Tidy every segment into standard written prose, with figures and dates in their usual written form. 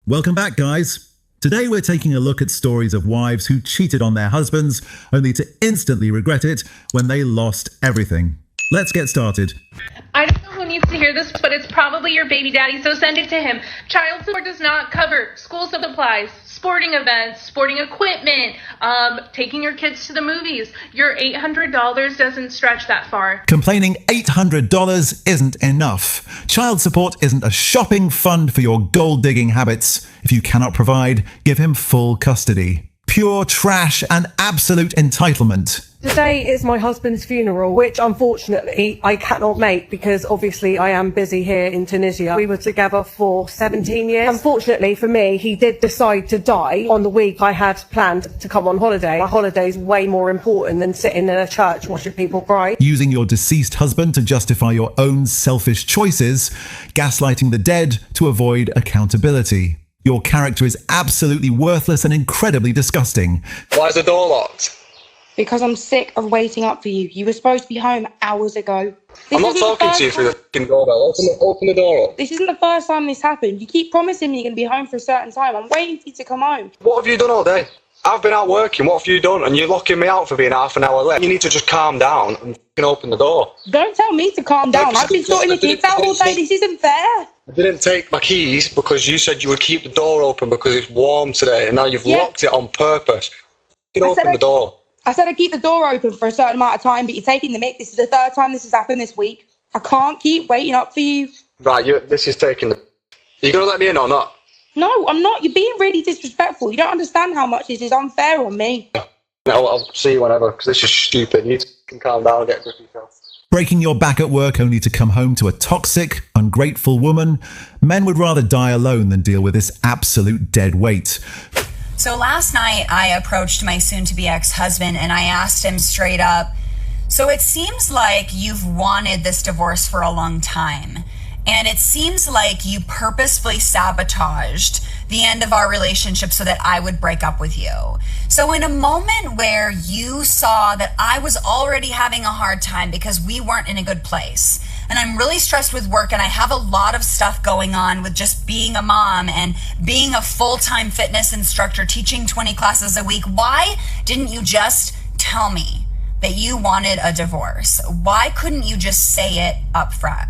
Welcome back, guys. Today we're taking a look at stories of wives who cheated on their husbands only to instantly regret it when they lost everything. Let's get started. I don't know who needs to hear this, but it's probably your baby daddy, so send it to him. Child support does not cover school supplies, sporting events, sporting equipment, taking your kids to the movies. Your $800 doesn't stretch that far. Complaining $800 isn't enough. Child support isn't a shopping fund for your gold-digging habits. If you cannot provide, give him full custody. Pure trash and absolute entitlement. Today is my husband's funeral, which unfortunately I cannot make because obviously I am busy here in Tunisia. We were together for 17 years. Unfortunately for me, he did decide to die on the week I had planned to come on holiday. My holiday is way more important than sitting in a church watching people cry. Using your deceased husband to justify your own selfish choices, gaslighting the dead to avoid accountability. Your character is absolutely worthless and incredibly disgusting. Why is the door locked? Because I'm sick of waiting up for you. You were supposed to be home hours ago. I'm not talking to you through the fucking doorbell. Open the door up. This isn't the first time this happened. You keep promising me you're going to be home for a certain time. I'm waiting for you to come home. What have you done all day? I've been out working. What have you done? And you're locking me out for being half an hour late. You need to just calm down and fucking open the door. Don't tell me to calm down. I've been sorting the kids out all day. This isn't fair. I didn't take my keys because you said you would keep the door open because it's warm today. And now you've locked it on purpose. Open the door. I said I'd keep the door open for a certain amount of time, but you're taking the mick. This is the third time this has happened this week. I can't keep waiting up for you. Right, this is taking the... Are you going to let me in or not? No, I'm not. You're being really disrespectful. You don't understand how much this is unfair on me. No, I'll see you whenever, because this is stupid. You need to calm down and get a grip of yourself. Breaking your back at work only to come home to a toxic, ungrateful woman. Men would rather die alone than deal with this absolute dead weight. So last night I approached my soon-to-be ex-husband and I asked him straight up, so it seems like you've wanted this divorce for a long time. And it seems like you purposefully sabotaged the end of our relationship so that I would break up with you. So in a moment where you saw that I was already having a hard time because we weren't in a good place, and I'm really stressed with work and I have a lot of stuff going on with just being a mom and being a full-time fitness instructor, teaching 20 classes a week, why didn't you just tell me that you wanted a divorce? Why couldn't you just say it up front?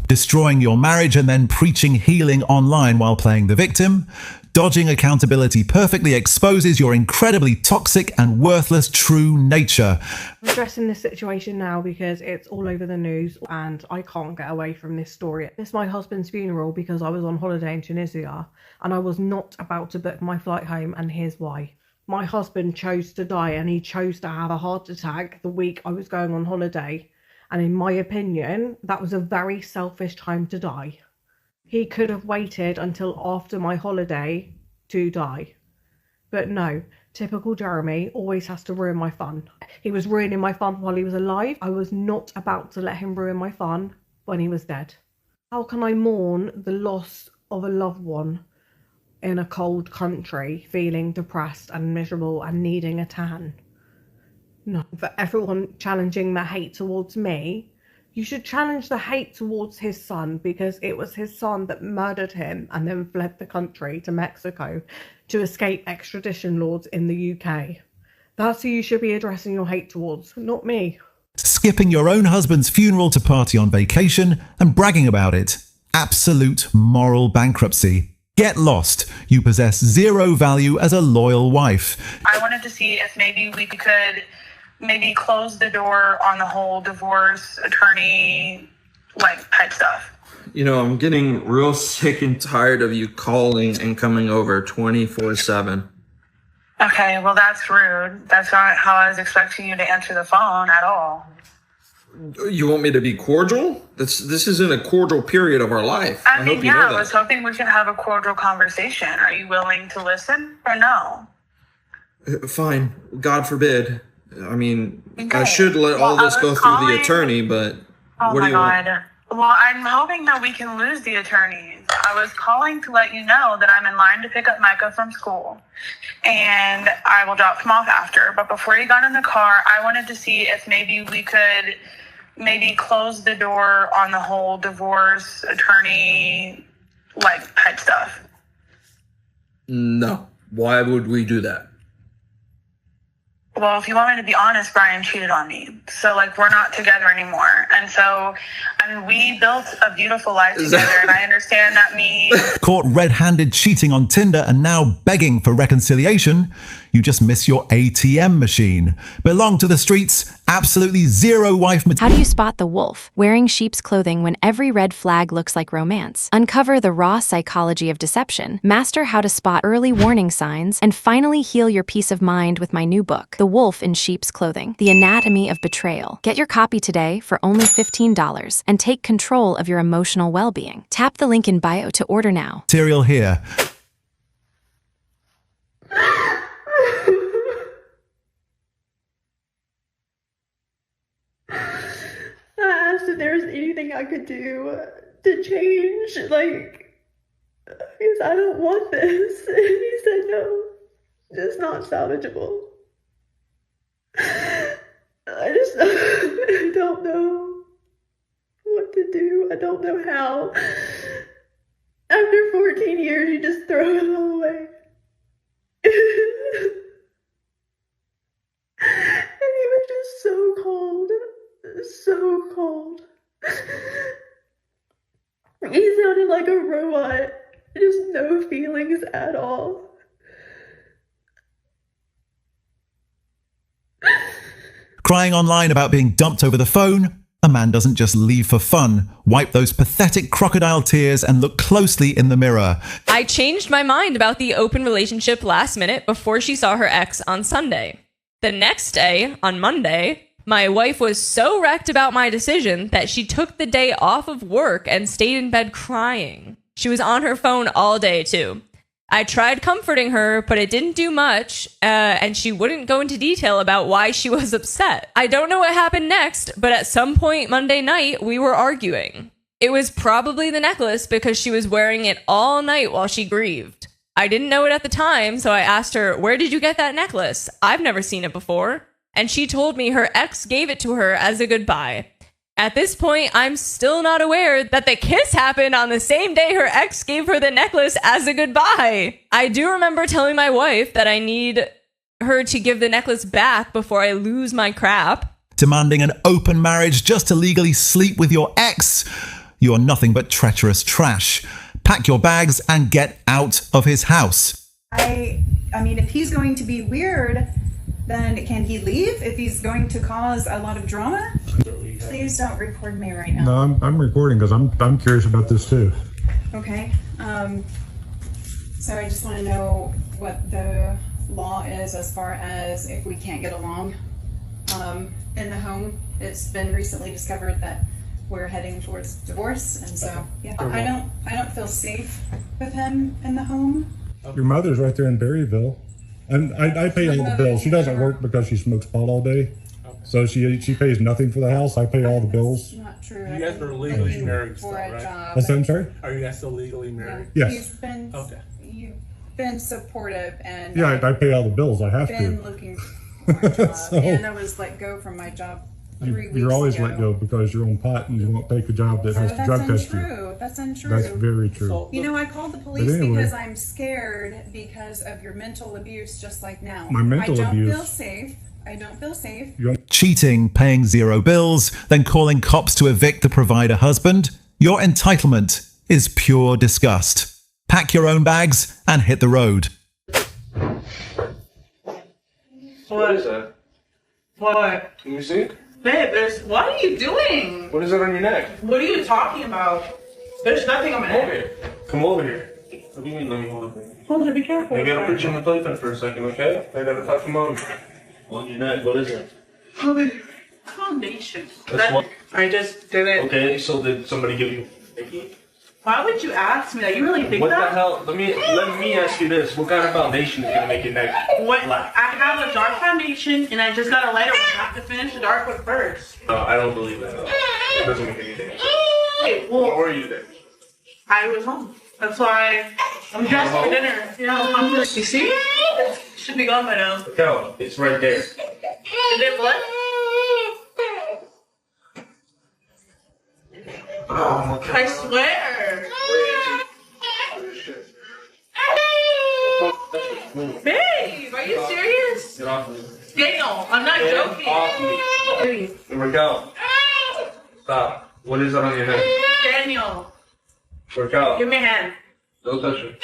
Destroying your marriage and then preaching healing online while playing the victim. Dodging accountability perfectly exposes your incredibly toxic and worthless true nature. I'm addressing this situation now because it's all over the news and I can't get away from this story. This is my husband's funeral because I was on holiday in Tunisia and I was not about to book my flight home, and here's why. My husband chose to die and he chose to have a heart attack the week I was going on holiday. And in my opinion, that was a very selfish time to die. He could have waited until after my holiday to die. But no, typical Jeremy always has to ruin my fun. He was ruining my fun while he was alive. I was not about to let him ruin my fun when he was dead. How can I mourn the loss of a loved one in a cold country, feeling depressed and miserable and needing a tan? No, for everyone challenging the hate towards me, you should challenge the hate towards his son, because it was his son that murdered him and then fled the country to Mexico to escape extradition laws in the UK. That's who you should be addressing your hate towards, not me. Skipping your own husband's funeral to party on vacation and bragging about it. Absolute moral bankruptcy. Get lost. You possess zero value as a loyal wife. I wanted to see if maybe we could close the door on the whole divorce attorney, type stuff. You know, I'm getting real sick and tired of you calling and coming over 24/7. Okay, well, that's rude. That's not how I was expecting you to answer the phone at all. You want me to be cordial? This isn't a cordial period of our life. I hope you know that. I was hoping we could have a cordial conversation. Are you willing to listen or no? Fine. God forbid. I mean, Okay. I should let all this go through the attorney, but what do you want? Well, I'm hoping that we can lose the attorneys. I was calling to let you know that I'm in line to pick up Micah from school, and I will drop him off after. But before you got in the car, I wanted to see if maybe we could close the door on the whole divorce attorney, type stuff. No. Why would we do that? Well, if you want me to be honest, Brian cheated on me. So, like, we're not together anymore. And so, I mean, we built a beautiful life together, and I understand that me... Caught red-handed cheating on Tinder and now begging for reconciliation? You just miss your ATM machine. Belong to the streets, absolutely zero wife material. How do you spot the wolf? Wearing sheep's clothing when every red flag looks like romance. Uncover the raw psychology of deception. Master how to spot early warning signs. And finally heal your peace of mind with my new book, The Wolf in Sheep's Clothing, The Anatomy of Betrayal. Get your copy today for only $15 and take control of your emotional well-being. Tap the link in bio to order now. Material here. I asked if there was anything I could do to change, like, because I don't want this. And he said, no, it's not salvageable. I don't know what to do. I don't know how. After 14 years, you just throw it all away. And he was just so cold. So cold. He sounded like a robot. Just no feelings at all. Crying online about being dumped over the phone? A man doesn't just leave for fun. Wipe those pathetic crocodile tears and look closely in the mirror. I changed my mind about the open relationship last minute before she saw her ex on Sunday. The next day, on Monday, my wife was so wrecked about my decision that she took the day off of work and stayed in bed crying. She was on her phone all day, too. I tried comforting her, but it didn't do much, and she wouldn't go into detail about why she was upset. I don't know what happened next, but at some point Monday night, we were arguing. It was probably the necklace because she was wearing it all night while she grieved. I didn't know it at the time, so I asked her, "Where did you get that necklace? I've never seen it before." And she told me her ex gave it to her as a goodbye. At this point, I'm still not aware that the kiss happened on the same day her ex gave her the necklace as a goodbye. I do remember telling my wife that I need her to give the necklace back before I lose my crap. Demanding an open marriage just to legally sleep with your ex? You are nothing but treacherous trash. Pack your bags and get out of his house. I mean, if he's going to be weird, then can he leave? If he's going to cause a lot of drama? Please don't record me right now. No, I'm recording because I'm curious about this too. Okay. So I just want to know what the law is as far as if we can't get along in the home. It's been recently discovered that we're heading towards divorce, and so yeah, I don't feel safe with him in the home. Your mother's right there in Berryville, and I pay all the bills. She doesn't work because she smokes pot all day, so she pays nothing for the house. I pay all the bills. Not true. You guys are legally married still, right? What's that, I'm sorry? Are you guys still legally married? Yes. You've been supportive, and Yeah, I pay all the bills. I have been to. looking for a job, and I was let go from my job 3 weeks ago. You're always let go because you're on pot and you won't take a job that has to drug test you. That's untrue. That's very true. You know, I called the police anyway. because I'm scared because of your mental abuse, just like now. My mental I don't abuse. feel safe. I don't feel safe. Cheating, paying zero bills, then calling cops to evict the provider husband? Your entitlement is pure disgust. Pack your own bags and hit the road. What is that? What? Can you see? Babe, what are you doing? What is it on your neck? What are you talking about? There's nothing on my Come over neck. here. Come over here. What do you mean, let me hold it? Hold it, be careful. I gotta put you in the playpen for a second, okay? I gotta talk to Mom. On your neck, what is it? Foundation. That's what? I just did it. Okay, so did somebody give you a hickey? Why would you ask me that? You really think What that? the hell? Let me ask you this. What kind of foundation is gonna make your neck What? black? I have a dark foundation, and I just got a lighter one. I have to finish the dark one first. No, I don't believe that. It doesn't make any sense. Hey, well, What were you then? I was home. That's why I'm dressed for dinner. You know, I'm just, you see? It should be gone by now. No, it's right there. Is it blood? Oh my God. I swear. Hold Babe, are you serious? Get off me. Daniel, I'm not Get joking. off me. Here we go. Stop. What is that on your head? Daniel, Work out. give me a hand. Don't touch me.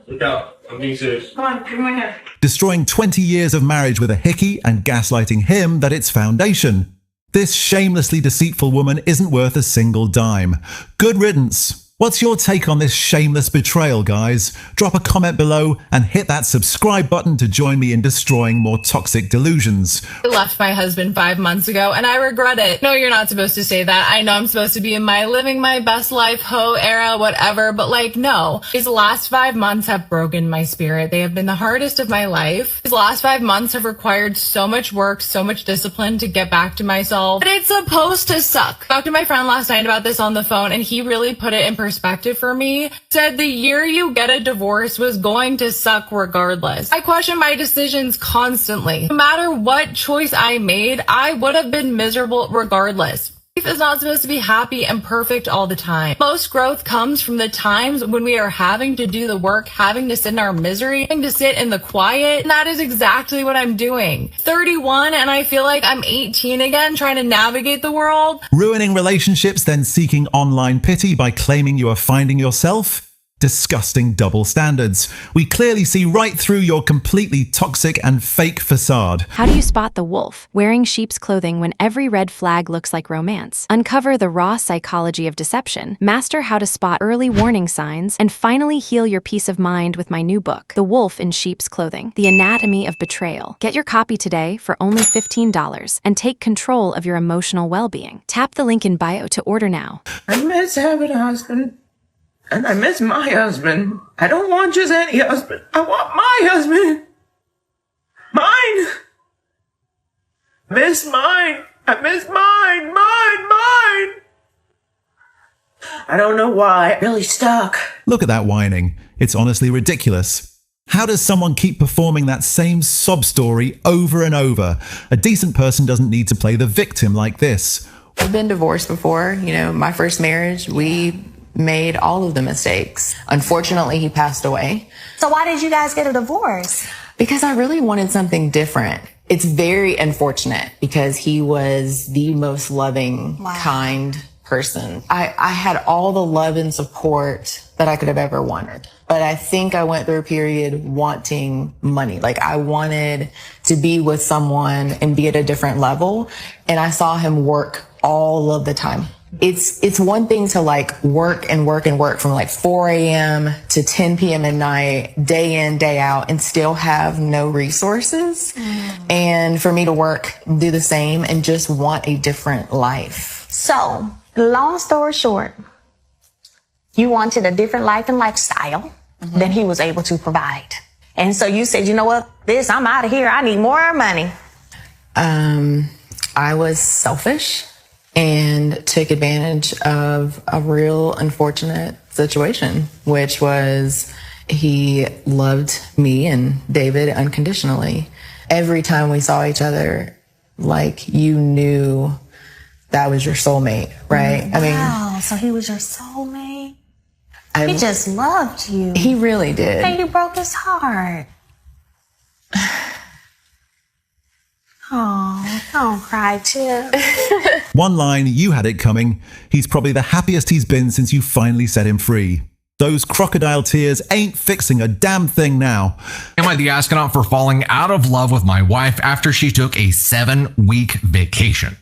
Work out. I'm being serious. Come on, give me my hand. Destroying 20 years of marriage with a hickey and gaslighting him that it's foundation. This shamelessly deceitful woman isn't worth a single dime. Good riddance. What's your take on this shameless betrayal, guys? Drop a comment below and hit that subscribe button to join me in destroying more toxic delusions. I left my husband 5 months ago and I regret it. No, you're not supposed to say that. I know I'm supposed to be in my living my best life, hoe era, whatever, but like, no. These last 5 months have broken my spirit. They have been the hardest of my life. These last 5 months have required so much work, so much discipline to get back to myself. But it's supposed to suck. I talked to my friend last night about this on the phone and he really put it in perspective for me. Said the year you get a divorce was going to suck regardless. I question my decisions constantly. No matter what choice I made, I would have been miserable regardless. Life is not supposed to be happy and perfect all the time. Most growth comes from the times when we are having to do the work, having to sit in our misery, having to sit in the quiet. And that is exactly what I'm doing. 31 and I feel like I'm 18 again, trying to navigate the world. Ruining relationships, then seeking online pity by claiming you are finding yourself? Disgusting double standards. We clearly see right through your completely toxic and fake facade. How do you spot the wolf? Wearing sheep's clothing when every red flag looks like romance. Uncover the raw psychology of deception. Master how to spot early warning signs. And finally heal your peace of mind with my new book, The Wolf in Sheep's Clothing, The Anatomy of Betrayal. Get your copy today for only $15 and take control of your emotional well-being. Tap the link in bio to order now. I miss having a husband. And I miss my husband. I don't want just any husband. I want my husband. Mine. Miss mine. I miss mine. Mine. I don't know why. I'm really stuck. Look at that whining. It's honestly ridiculous. How does someone keep performing that same sob story over and over? A decent person doesn't need to play the victim like this. I've been divorced before. You know, my first marriage, we made all of the mistakes. Unfortunately, he passed away. So why did you guys get a divorce? Because I really wanted something different. It's very unfortunate because he was the most loving, kind person. I had all the love and support that I could have ever wanted. But I think I went through a period wanting money. Like I wanted to be with someone and be at a different level. And I saw him work all of the time. It's one thing to like work from like 4 a.m. to 10 p.m. at night, day in, day out, and still have no resources. And for me to work, do the same, and just want a different life. So, long story short, you wanted a different life and lifestyle than he was able to provide. And so you said, you know what, I'm out of here. I need more money. I was selfish and took advantage of a real unfortunate situation, which was he loved me and David unconditionally. Every time we saw each other, like you knew that was your soulmate, right? Wow, I mean, so he was your soulmate? He just loved you. He really did. And you broke his heart. Oh, don't cry, Chip. One line, you had it coming. He's probably the happiest he's been since you finally set him free. Those crocodile tears ain't fixing a damn thing now. Am I the astronaut for falling out of love with my wife after she took a 7-week vacation?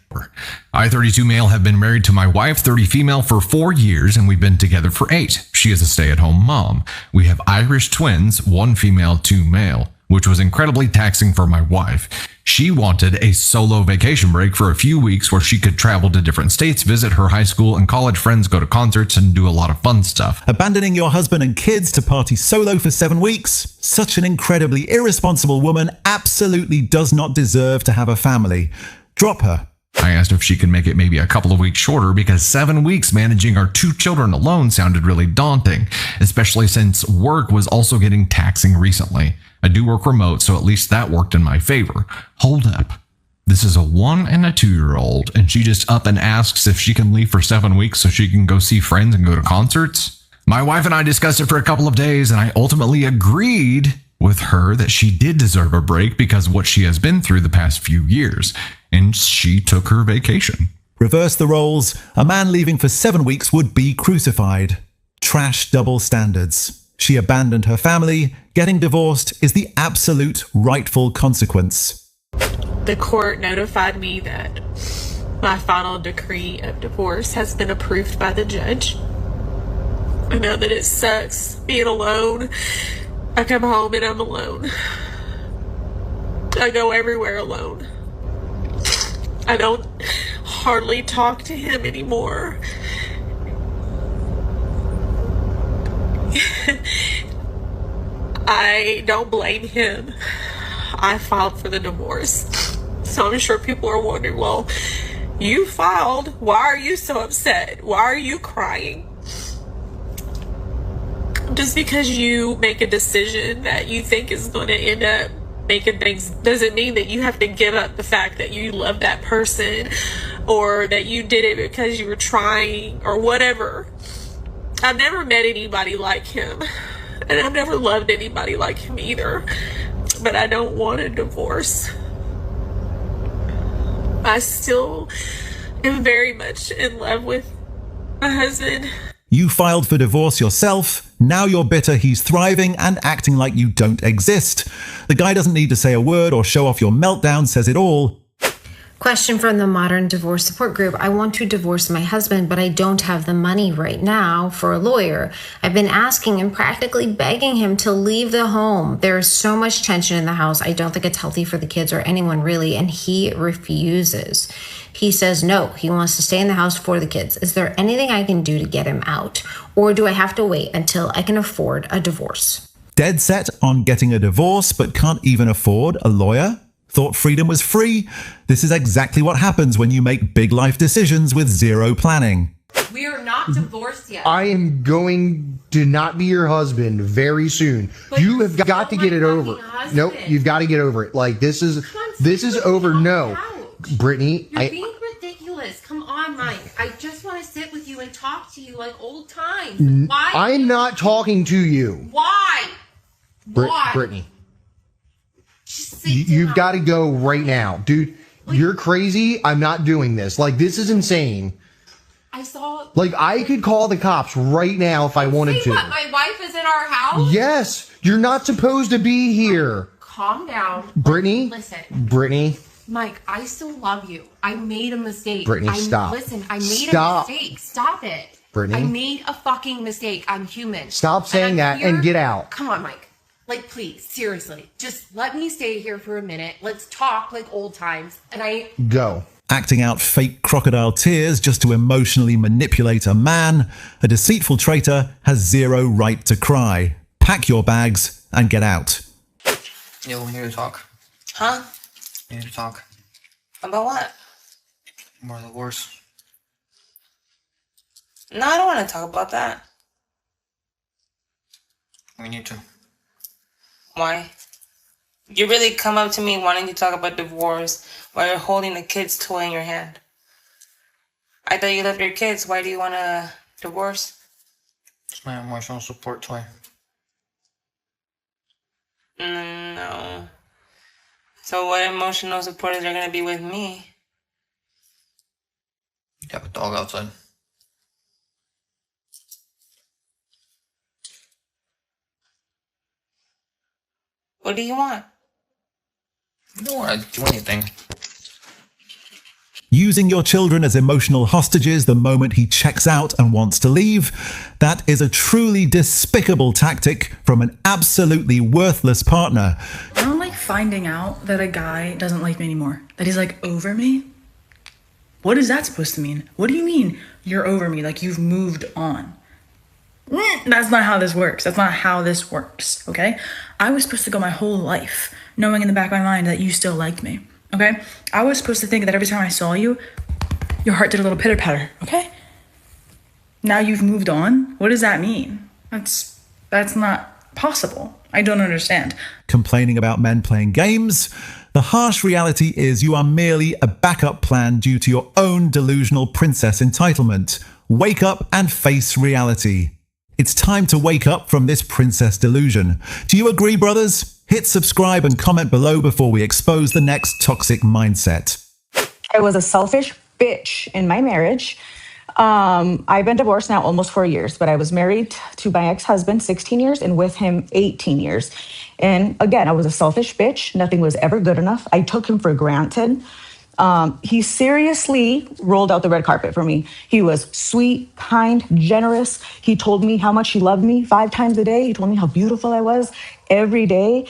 I, 32 male, have been married to my wife, 30 female, for 4 years, and we've been together for 8. She is a stay-at-home mom. We have Irish twins, 1 female, 2 male, which was incredibly taxing for my wife. She wanted a solo vacation break for a few weeks where she could travel to different states, visit her high school and college friends, go to concerts, and do a lot of fun stuff. Abandoning your husband and kids to party solo for 7 weeks? Such an incredibly irresponsible woman absolutely does not deserve to have a family. Drop her. I asked if she could make it maybe a couple of weeks shorter because 7 weeks managing our 2 children alone sounded really daunting, especially since work was also getting taxing recently. I do work remote, so at least that worked in my favor. Hold up. This is a 1 and a 2-year-old, and she just up and asks if she can leave for 7 weeks so she can go see friends and go to concerts? My wife and I discussed it for a couple of days, and I ultimately agreed with her that she did deserve a break because of what she has been through the past few years, and she took her vacation. Reverse the roles. A man leaving for 7 weeks would be crucified. Trash double standards. She abandoned her family. Getting divorced is the absolute rightful consequence. The court notified me that my final decree of divorce has been approved by the judge. I know that it sucks being alone. I come home and I'm alone. I go everywhere alone. I don't hardly talk to him anymore. I don't blame him. I filed for the divorce. So I'm sure people are wondering, well, you filed. Why are you so upset? Why are you crying? Just because you make a decision that you think is going to end up making things doesn't mean that you have to give up the fact that you love that person or that you did it because you were trying or whatever. I've never met anybody like him, and I've never loved anybody like him either, but I don't want a divorce. I still am very much in love with my husband. You filed for divorce yourself. Now you're bitter he's thriving and acting like you don't exist. The guy doesn't need to say a word or show off your meltdown, says it all. Question from the Modern Divorce Support Group. I want to divorce my husband, but I don't have the money right now for a lawyer. I've been asking and practically begging him to leave the home. There is so much tension in the house. I don't think it's healthy for the kids or anyone really, and he refuses. He says no, he wants to stay in the house for the kids. Is there anything I can do to get him out? Or do I have to wait until I can afford a divorce? Dead set on getting a divorce but can't even afford a lawyer? Thought freedom was free? This is exactly what happens when you make big life decisions with zero planning. We are not divorced yet. I am going to not be your husband very soon. But you have got to get it over. Nope, you've got to get over it. Like this is over. No, Brittany, You're being ridiculous. Come on, Mike. I just want to sit with you and talk to you like old times. Why? I'm not talking to you. Why? Why? Brittany, you've got to go right now, dude. You're crazy. I'm not doing this. Like this is insane. I saw. Like I could call the cops right now if I wanted to. What? My wife is in our house. Yes, you're not supposed to be here. Calm down, Brittany. Listen, Brittany. Mike, I still love you. I made a mistake. Brittany, stop. Listen, I made Stop. a mistake. Stop it. Brittany. I made a fucking mistake. I'm human. Stop saying that and get out. Come on, Mike. Like, please, seriously. Just let me stay here for a minute. Let's talk like old times. And Go. Acting out fake crocodile tears just to emotionally manipulate a man, a deceitful traitor has zero right to cry. Pack your bags and get out. Yeah, we need to talk. Huh? We need to talk. About what? More the worse. No, I don't want to talk about that. We need to. Why? You really come up to me wanting to talk about divorce while you're holding a kid's toy in your hand. I thought you loved your kids. Why do you want a divorce? It's my emotional support toy. No. So what emotional support is there going to be with me? You have a dog outside. What do you want? You don't want to do anything. Using your children as emotional hostages the moment he checks out and wants to leave, that is a truly despicable tactic from an absolutely worthless partner. I don't like finding out that a guy doesn't like me anymore. That he's like over me. What is that supposed to mean? What do you mean you're over me? Like you've moved on. That's not how this works. That's not how this works, okay? I was supposed to go my whole life knowing in the back of my mind that you still liked me, okay? I was supposed to think that every time I saw you, your heart did a little pitter-patter, okay? Now you've moved on? What does that mean? That's not possible. I don't understand. Complaining about men playing games? The harsh reality is you are merely a backup plan due to your own delusional princess entitlement. Wake up and face reality. It's time to wake up from this princess delusion. Do you agree, brothers? Hit subscribe and comment below before we expose the next toxic mindset. I was a selfish bitch in my marriage. I've been divorced now almost 4 years, but I was married to my ex-husband 16 years and with him 18 years. And again, I was a selfish bitch. Nothing was ever good enough. I took him for granted. He seriously rolled out the red carpet for me. He was sweet, kind, generous. He told me how much he loved me 5 times a day. He told me how beautiful I was every day.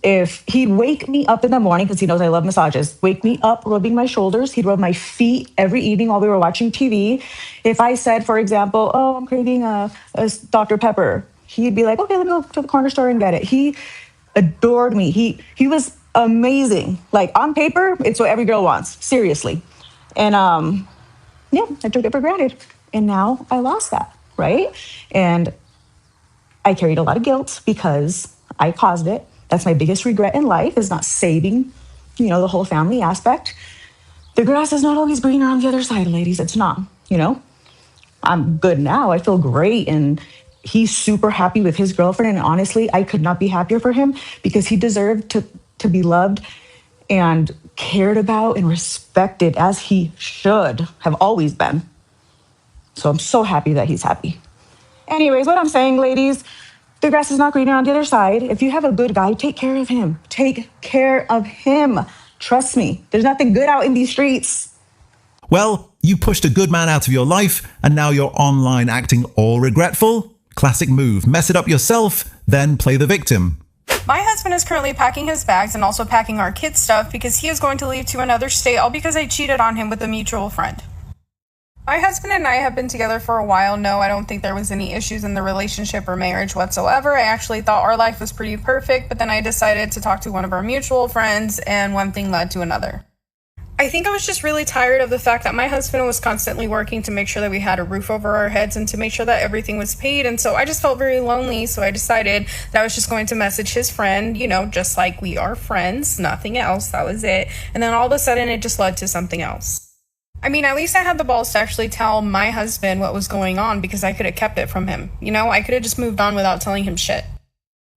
If he'd wake me up in the morning, because he knows I love massages, wake me up rubbing my shoulders. He'd rub my feet every evening while we were watching TV. If I said, for example, oh, I'm craving a Dr. Pepper, he'd be like, okay, let me go to the corner store and get it. He adored me. He was amazing. Like, on paper, it's what every girl wants, seriously. And yeah, I took it for granted. And now I lost that, right? And I carried a lot of guilt because I caused it. That's my biggest regret in life, is not saving, the whole family aspect. The grass is not always greener on the other side, ladies. It's not, I'm good now. I feel great. And he's super happy with his girlfriend. And honestly, I could not be happier for him, because he deserved to be loved and cared about and respected, as he should have always been. So I'm so happy that he's happy. Anyways, what I'm saying, ladies, the grass is not greener on the other side. If you have a good guy, take care of him. Take care of him. Trust me, there's nothing good out in these streets. Well, you pushed a good man out of your life, and now you're online acting all regretful? Classic move. Mess it up yourself, then play the victim. My husband is currently packing his bags and also packing our kids' stuff because he is going to leave to another state, all because I cheated on him with a mutual friend. My husband and I have been together for a while. No, I don't think there was any issues in the relationship or marriage whatsoever. I actually thought our life was pretty perfect, but then I decided to talk to one of our mutual friends, and one thing led to another. I think I was just really tired of the fact that my husband was constantly working to make sure that we had a roof over our heads and to make sure that everything was paid, and so I just felt very lonely, so I decided that I was just going to message his friend, just like we are friends, nothing else, that was it. And then all of a sudden it just led to something else. I mean, at least I had the balls to actually tell my husband what was going on, because I could have kept it from him. I could have just moved on without telling him shit.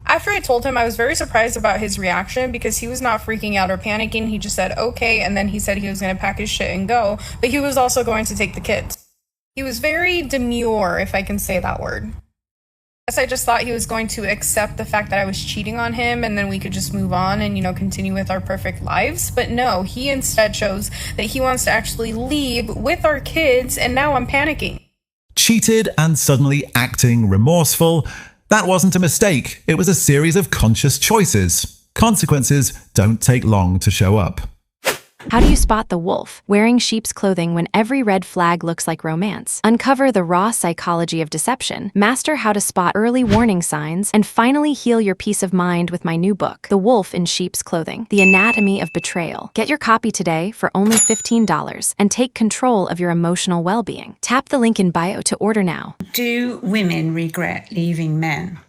After I told him, I was very surprised about his reaction, because he was not freaking out or panicking. He just said, okay, and then he said he was going to pack his shit and go, but he was also going to take the kids. He was very demure, if I can say that word. I just thought he was going to accept the fact that I was cheating on him, and then we could just move on and, continue with our perfect lives. But no, he instead chose that he wants to actually leave with our kids, and now I'm panicking. Cheated and suddenly acting remorseful. That wasn't a mistake. It was a series of conscious choices. Consequences don't take long to show up. How do you spot the wolf wearing sheep's clothing when every red flag looks like romance? Uncover the raw psychology of deception, master how to spot early warning signs, and finally heal your peace of mind with my new book, The Wolf in Sheep's Clothing, The Anatomy of Betrayal. Get your copy today for only $15 and take control of your emotional well-being. Tap the link in bio to order now. Do women regret leaving men?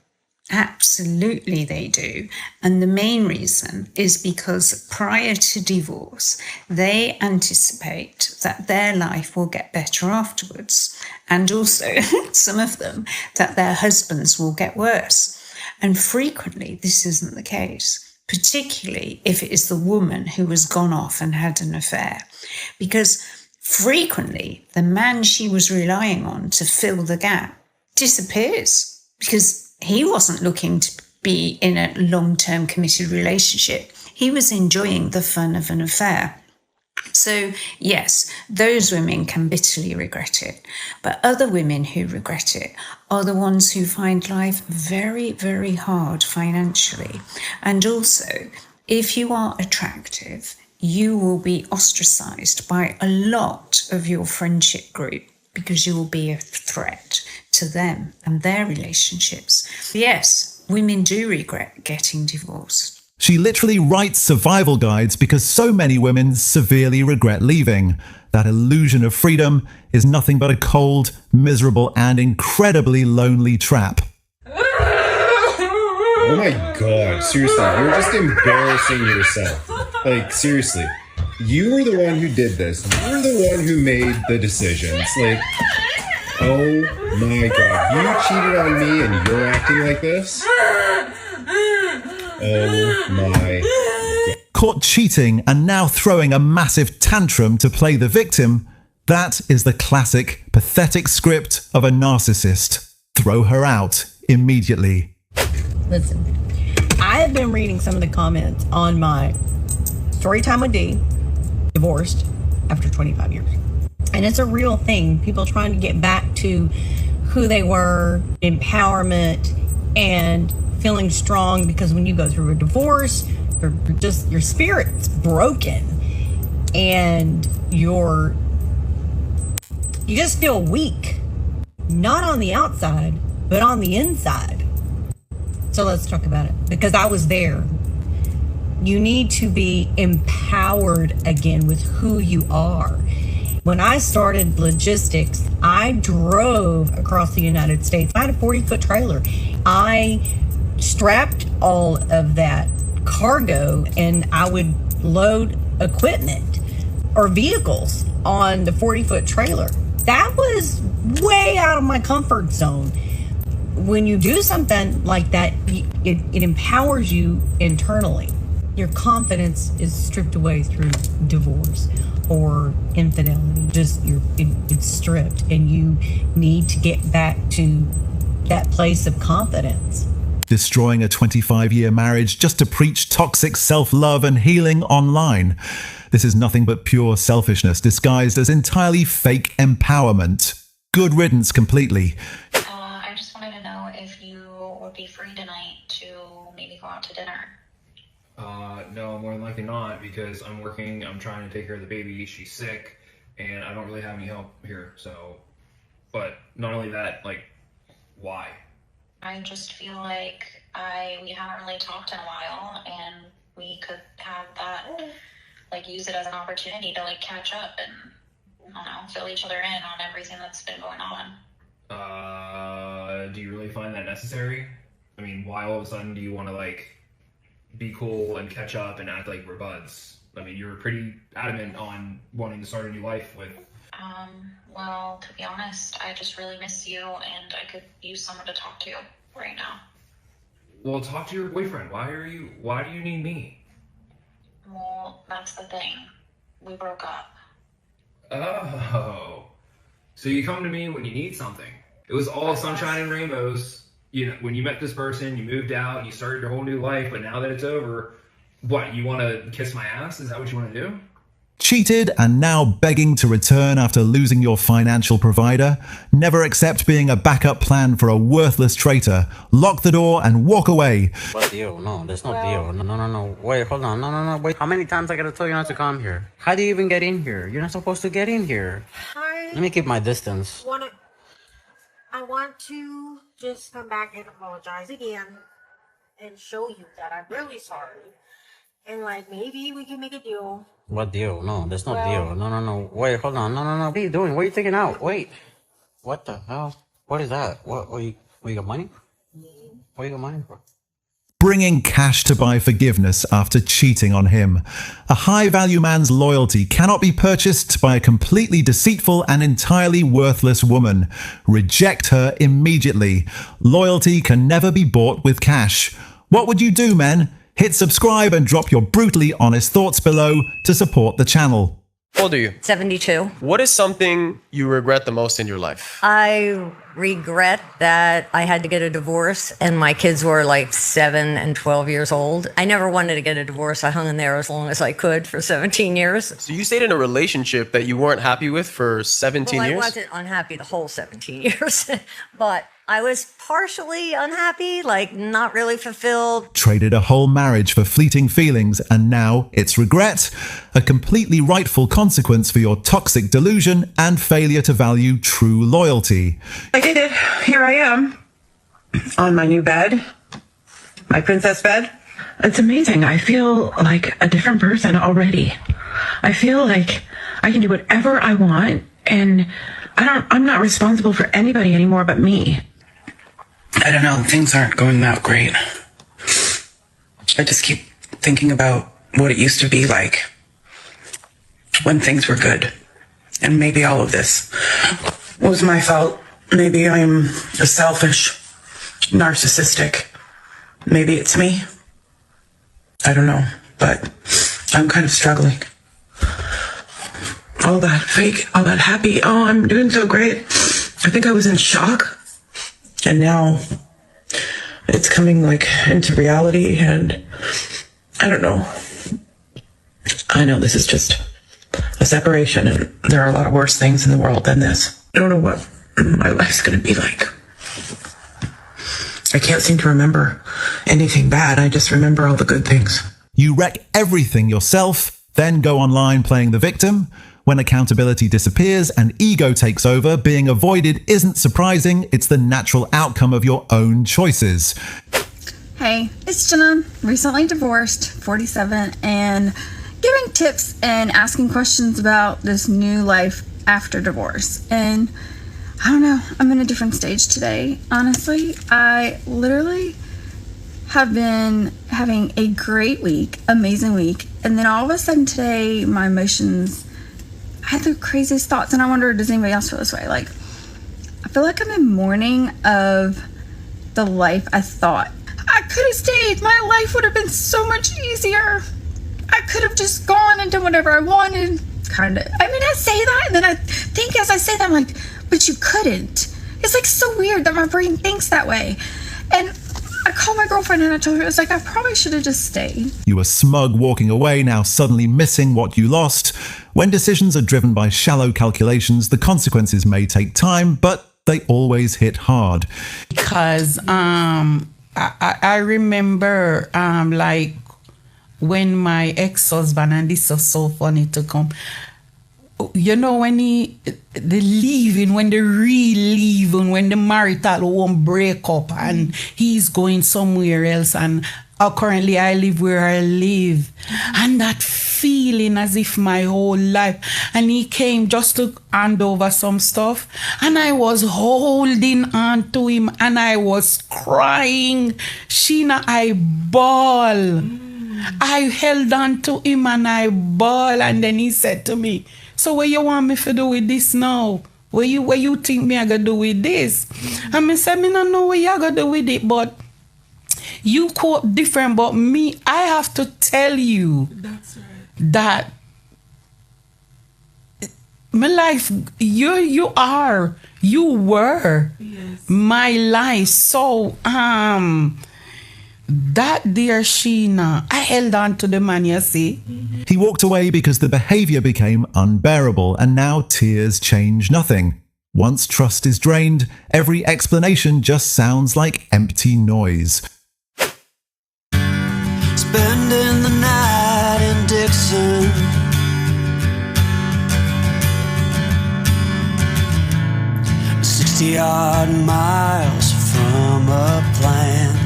Absolutely they do. And the main reason is because prior to divorce, they anticipate that their life will get better afterwards. And also, some of them, that their husbands will get worse. And frequently, this isn't the case, particularly if it is the woman who has gone off and had an affair. Because frequently, the man she was relying on to fill the gap disappears, because he wasn't looking to be in a long-term committed relationship. He was enjoying the fun of an affair. So, yes, those women can bitterly regret it. But other women who regret it are the ones who find life very, very hard financially. And also, if you are attractive, you will be ostracized by a lot of your friendship group, because you will be a threat to them and their relationships. Yes, women do regret getting divorced. She literally writes survival guides because so many women severely regret leaving. That illusion of freedom is nothing but a cold, miserable, and incredibly lonely trap. Oh my god, seriously, you're just embarrassing yourself. Like, seriously. You were the one who did this. You're the one who made the decisions. Like, Oh my god. You cheated on me and you're acting like this? Oh my god. Caught cheating and now throwing a massive tantrum to play the victim, that is the classic, pathetic script of a narcissist. Throw her out immediately. Listen, I have been reading some of the comments on my story time with D, divorced after 25 years. And it's a real thing. People trying to get back to who they were, empowerment, and feeling strong, because when you go through a divorce, your spirit's broken and you just feel weak, not on the outside, but on the inside. So let's talk about it, because I was there. You need to be empowered again with who you are. When I started logistics, I drove across the United States. I had a 40-foot trailer. I strapped all of that cargo and I would load equipment or vehicles on the 40-foot trailer. That was way out of my comfort zone. When you do something like that, it empowers you internally. Your confidence is stripped away through divorce or infidelity. It's stripped, and you need to get back to that place of confidence. Destroying a 25-year marriage just to preach toxic self-love and healing online. This is nothing but pure selfishness disguised as entirely fake empowerment. Good riddance completely. I just wanted to know if you would be free tonight to maybe go out to dinner. No, more than likely not, because I'm working, I'm trying to take care of the baby, she's sick, and I don't really have any help here, so, but not only that, like, why? I just feel like we haven't really talked in a while, and we could have that, like, use it as an opportunity to, like, catch up and, I don't know, fill each other in on everything that's been going on. Do you really find that necessary? I mean, why all of a sudden do you want to, like, be cool and catch up and act like we're buds? I mean, you were pretty adamant on wanting to start a new life with... Well, to be honest, I just really miss you, and I could use someone to talk to right now. Well, talk to your boyfriend. Why do you need me? Well, that's the thing. We broke up. Oh. So you come to me when you need something. It was all sunshine and rainbows. You know, when you met this person, you moved out, you started your whole new life, but now that it's over, what, you want to kiss my ass? Is that what you want to do? Cheated and now begging to return after losing your financial provider? Never accept being a backup plan for a worthless traitor. Lock the door and walk away. What deal? No, there's no deal. No. Wait, hold on. No. Wait, how many times I gotta tell you not to come here? How do you even get in here? You're not supposed to get in here. Let me keep my distance. I want to just come back and apologize again and show you that I'm really sorry. And like, maybe we can make a deal. What deal? No, there's no deal. No. Wait, hold on. No. What are you doing? What are you taking out? Wait. What the hell? What is that? What you got money? What you got money for? Bringing cash to buy forgiveness after cheating on him. A high-value man's loyalty cannot be purchased by a completely deceitful and entirely worthless woman. Reject her immediately. Loyalty can never be bought with cash. What would you do, men? Hit subscribe and drop your brutally honest thoughts below to support the channel. How old are you? 72. What is something you regret the most in your life? I regret that I had to get a divorce and my kids were like 7 and 12 years old. I never wanted to get a divorce. I hung in there as long as I could for 17 years. So you stayed in a relationship that you weren't happy with for 17 years? I wasn't unhappy the whole 17 years, but I was partially unhappy, like not really fulfilled. Traded a whole marriage for fleeting feelings, and now it's regret. A completely rightful consequence for your toxic delusion and failure to value true loyalty. I did it. Here I am on my new bed, my princess bed. It's amazing. I feel like a different person already. I feel like I can do whatever I want, and I'm not responsible for anybody anymore but me. I don't know, things aren't going that great. I just keep thinking about what it used to be like when things were good. And maybe all of this was my fault. Maybe I'm selfish, narcissistic. Maybe it's me. I don't know, but I'm kind of struggling. All that fake, all that happy, oh, I'm doing so great. I think I was in shock. And now it's coming like into reality, and I don't know. I know this is just a separation, and there are a lot of worse things in the world than this. I don't know what my life's gonna be like. I can't seem to remember anything bad. I just remember all the good things. You wreck everything yourself, then go online playing the victim. When accountability disappears and ego takes over, being avoided isn't surprising. It's the natural outcome of your own choices. Hey, it's Jenna, recently divorced, 47, and giving tips and asking questions about this new life after divorce. And I don't know, I'm in a different stage today. Honestly, I literally have been having a great week, amazing week, and then all of a sudden today, my emotions, I had the craziest thoughts, and I wonder, does anybody else feel this way? Like, I feel like I'm in mourning of the life I thought. I could have stayed. My life would have been so much easier. I could have just gone and done whatever I wanted. Kind of. I mean, I say that, and then I think as I say that, I'm like, but you couldn't. It's like so weird that my brain thinks that way. And I called my girlfriend and I told her, I was like, I probably should have just stayed. You were smug walking away, now suddenly missing what you lost. When decisions are driven by shallow calculations, the consequences may take time, but they always hit hard. Because I remember like when my ex-husband, and this is so funny to come, you know, when the leaving, when the real leaving, when the marital home break up and he's going somewhere else, and currently I live where I live, and that feeling as if my whole life, and he came just to hand over some stuff, and I was holding on to him and I was crying. Sheena, I bawl. I held on to him and I bawl, and then he said to me, so what you want me to do with this now? What you think me I gonna do with this? And me said, me don't know what you gonna do with it, but you cope different. But me, I have to tell you that my life, you were my life. So that dear Sheena, I held on to the man, you see. He walked away because the behavior became unbearable, and now tears change nothing. Once trust is drained, every explanation just sounds like empty noise. Spending the night in Dixon, 60-odd miles from a plan.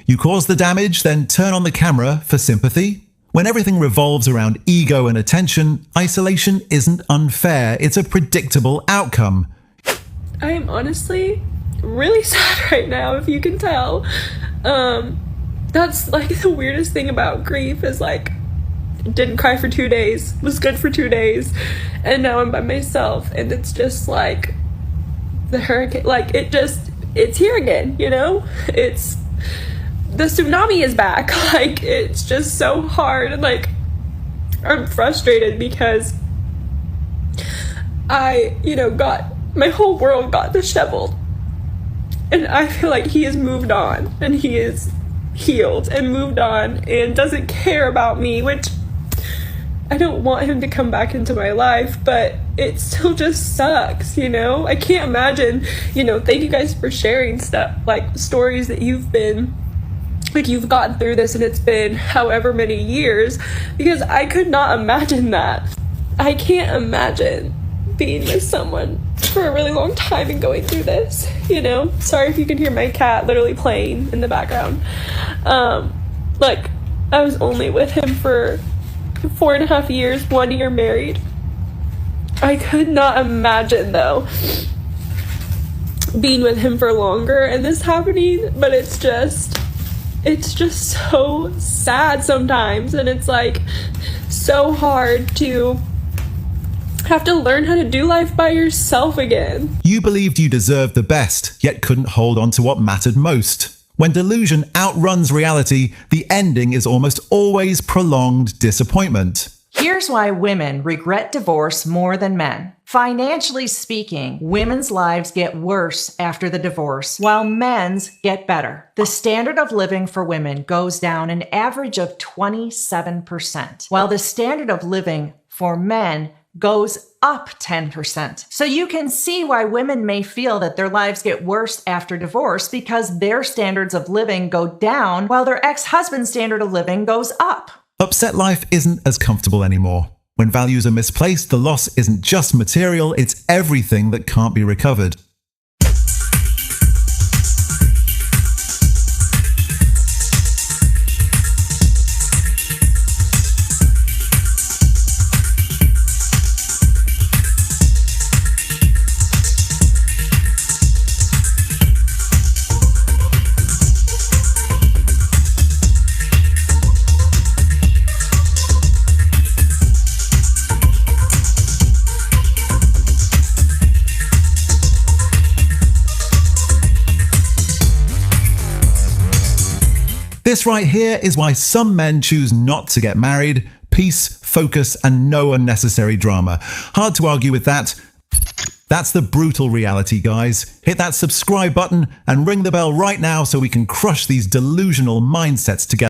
You cause the damage, then turn on the camera for sympathy? When everything revolves around ego and attention, isolation isn't unfair, it's a predictable outcome. I am honestly really sad right now, if you can tell. That's like the weirdest thing about grief is like, didn't cry for 2 days, was good for 2 days, and now I'm by myself, and it's just like the hurricane, like it's here again, you know? The tsunami is back. Like, it's just so hard, and like I'm frustrated because I, got my whole world got disheveled, and I feel like he has moved on and he is healed and moved on and doesn't care about me, which I don't want him to come back into my life, but it still just sucks, I can't imagine, thank you guys for sharing stuff, like stories that you've gotten through this and it's been however many years, because I could not imagine that. I can't imagine being with someone for a really long time and going through this, Sorry if you can hear my cat literally playing in the background. Like, I was only with him for 4.5 years, 1 year married. I could not imagine, though, being with him for longer and this happening, but it's just so sad sometimes, and it's like so hard to have to learn how to do life by yourself again. You believed you deserved the best, yet couldn't hold on to what mattered most. When delusion outruns reality, the ending is almost always prolonged disappointment. Here's why women regret divorce more than men. Financially speaking, women's lives get worse after the divorce, while men's get better. The standard of living for women goes down an average of 27%, while the standard of living for men goes up 10%. So you can see why women may feel that their lives get worse after divorce because their standards of living go down while their ex-husband's standard of living goes up. Upset life isn't as comfortable anymore. When values are misplaced, the loss isn't just material, it's everything that can't be recovered. This right here is why some men choose not to get married. Peace, focus, and no unnecessary drama. Hard to argue with that. That's the brutal reality, guys. Hit that subscribe button and ring the bell right now so we can crush these delusional mindsets together.